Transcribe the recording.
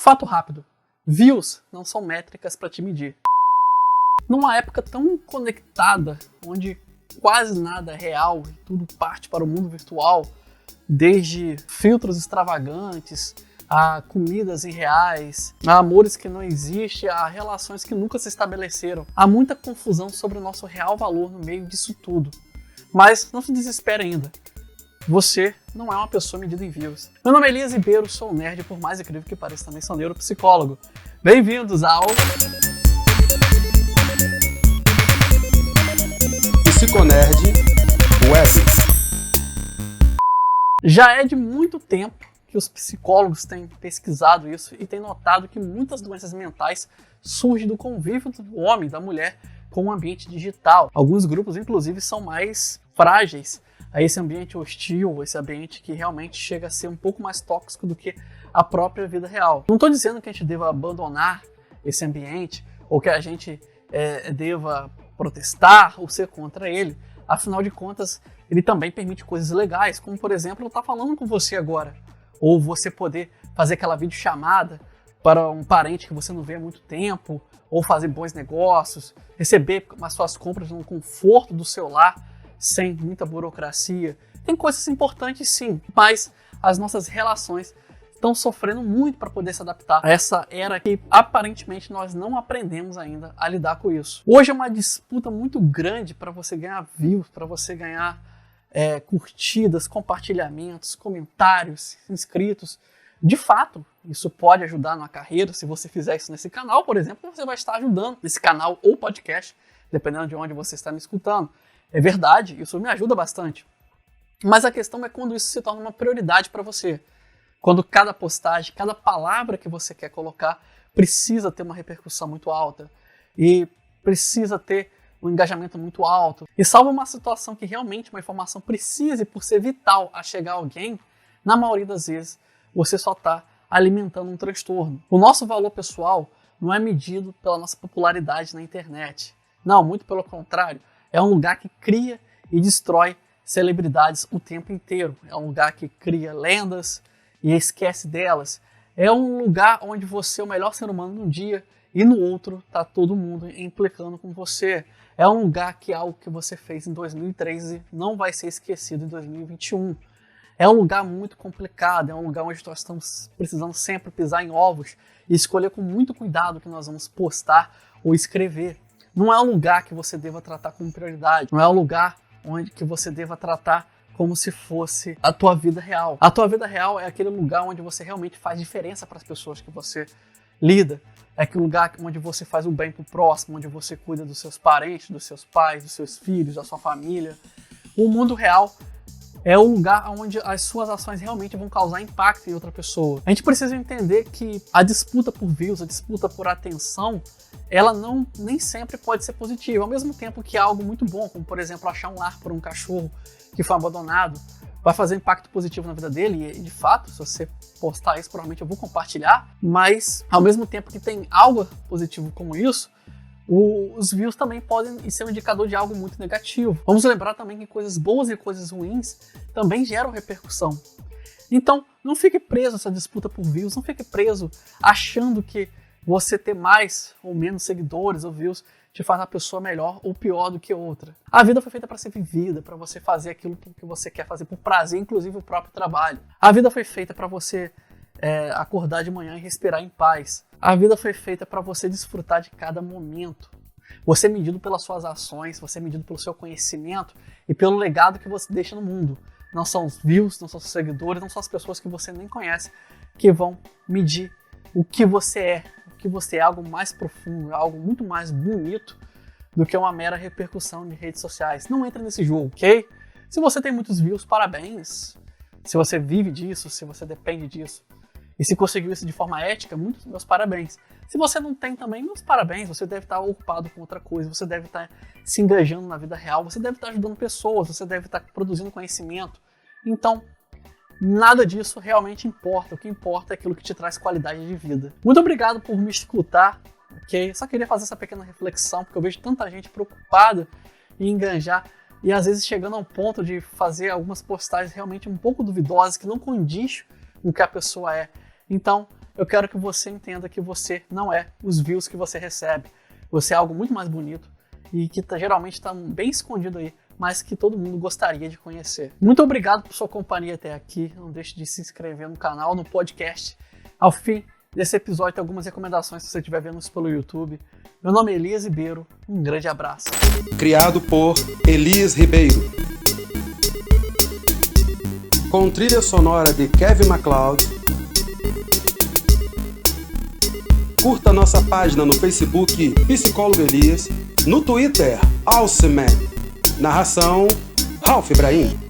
Fato rápido, views não são métricas para te medir. Numa época tão conectada, onde quase nada é real, tudo parte para o mundo virtual, desde filtros extravagantes, a comidas irreais, a amores que não existem, a relações que nunca se estabeleceram. Há muita confusão sobre o nosso real valor no meio disso tudo. Mas não se desespere ainda. Você não é uma pessoa medida em views. Meu nome é Elias Ribeiro, sou um nerd, por mais incrível que pareça, também sou neuropsicólogo. Bem-vindos ao Psiconerd Web. Já é de muito tempo que os psicólogos têm pesquisado isso e têm notado que muitas doenças mentais surgem do convívio do homem, da mulher, com o ambiente digital. Alguns grupos, inclusive, são mais frágeis a esse ambiente hostil, esse ambiente que realmente chega a ser um pouco mais tóxico do que a própria vida real. Não estou dizendo que a gente deva abandonar esse ambiente ou que a gente deva protestar ou ser contra ele. Afinal de contas, ele também permite coisas legais, como, por exemplo, eu estar falando com você agora. Ou você poder fazer aquela videochamada para um parente que você não vê há muito tempo, ou fazer bons negócios, receber as suas compras no conforto do seu lar, sem muita burocracia. Tem coisas importantes sim, mas as nossas relações estão sofrendo muito para poder se adaptar a essa era que aparentemente nós não aprendemos ainda a lidar com isso. Hoje é uma disputa muito grande para você ganhar views, para você ganhar curtidas, compartilhamentos, comentários, inscritos. De fato, isso pode ajudar na carreira. Se você fizer isso nesse canal, por exemplo, você vai estar ajudando nesse canal ou podcast, dependendo de onde você está me escutando. É verdade, isso me ajuda bastante. Mas a questão é quando isso se torna uma prioridade para você. Quando cada postagem, cada palavra que você quer colocar precisa ter uma repercussão muito alta e precisa ter um engajamento muito alto. E salvo uma situação que realmente uma informação precise, por ser vital a chegar a alguém, na maioria das vezes você só está alimentando um transtorno. O nosso valor pessoal não é medido pela nossa popularidade na internet. Não, muito pelo contrário. É um lugar que cria e destrói celebridades o tempo inteiro. É um lugar que cria lendas e esquece delas. É um lugar onde você é o melhor ser humano num dia e no outro está todo mundo implicando com você. É um lugar que algo que você fez em 2013 não vai ser esquecido em 2021. É um lugar muito complicado, é um lugar onde nós estamos precisando sempre pisar em ovos e escolher com muito cuidado o que nós vamos postar ou escrever. Não é um lugar que você deva tratar como prioridade, não é um lugar onde que você deva tratar como se fosse a tua vida real. A tua vida real é aquele lugar onde você realmente faz diferença para as pessoas que você lida. É aquele lugar onde você faz o bem pro próximo, onde você cuida dos seus parentes, dos seus pais, dos seus filhos, da sua família. O mundo real é o lugar onde as suas ações realmente vão causar impacto em outra pessoa. A gente precisa entender que a disputa por views, a disputa por atenção, ela nem sempre pode ser positiva. Ao mesmo tempo que é algo muito bom, como por exemplo achar um lar para um cachorro que foi abandonado, vai fazer um impacto positivo na vida dele, e de fato, se você postar isso, provavelmente eu vou compartilhar, mas ao mesmo tempo que tem algo positivo como isso, os views também podem ser um indicador de algo muito negativo. Vamos lembrar também que coisas boas e coisas ruins também geram repercussão. Então, não fique preso a essa disputa por views, não fique preso achando que você ter mais ou menos seguidores ou views te faz uma pessoa melhor ou pior do que outra. A vida foi feita para ser vivida, para você fazer aquilo que você quer fazer por prazer, inclusive o próprio trabalho. A vida foi feita para você acordar de manhã e respirar em paz. A vida foi feita para você desfrutar de cada momento. Você é medido pelas suas ações, você é medido pelo seu conhecimento e pelo legado que você deixa no mundo. Não são os views, não são os seguidores, não são as pessoas que você nem conhece que vão medir o que você é. O que você é algo mais profundo, algo muito mais bonito do que uma mera repercussão de redes sociais. Não entra nesse jogo, ok? Se você tem muitos views, parabéns. Se você vive disso, se você depende disso, e se conseguiu isso de forma ética, muitos meus parabéns. Se você não tem também, meus parabéns. Você deve estar ocupado com outra coisa, você deve estar se engajando na vida real, você deve estar ajudando pessoas, você deve estar produzindo conhecimento. Então, nada disso realmente importa. O que importa é aquilo que te traz qualidade de vida. Muito obrigado por me escutar, ok? Só queria fazer essa pequena reflexão, porque eu vejo tanta gente preocupada em engajar e às vezes chegando ao ponto de fazer algumas postagens realmente um pouco duvidosas, que não condiz com o que a pessoa é. Então, eu quero que você entenda que você não é os views que você recebe. Você é algo muito mais bonito e que geralmente está bem escondido aí, mas que todo mundo gostaria de conhecer. Muito obrigado por sua companhia até aqui. Não deixe de se inscrever no canal, no podcast. Ao fim desse episódio tem algumas recomendações se você estiver vendo isso pelo YouTube. Meu nome é Elias Ribeiro. Um grande abraço. Criado por Elias Ribeiro. Com trilha sonora de Kevin MacLeod. Curta nossa página no Facebook Psicólogo Elias, no Twitter Alceman. Narração Ralph Ibrahim.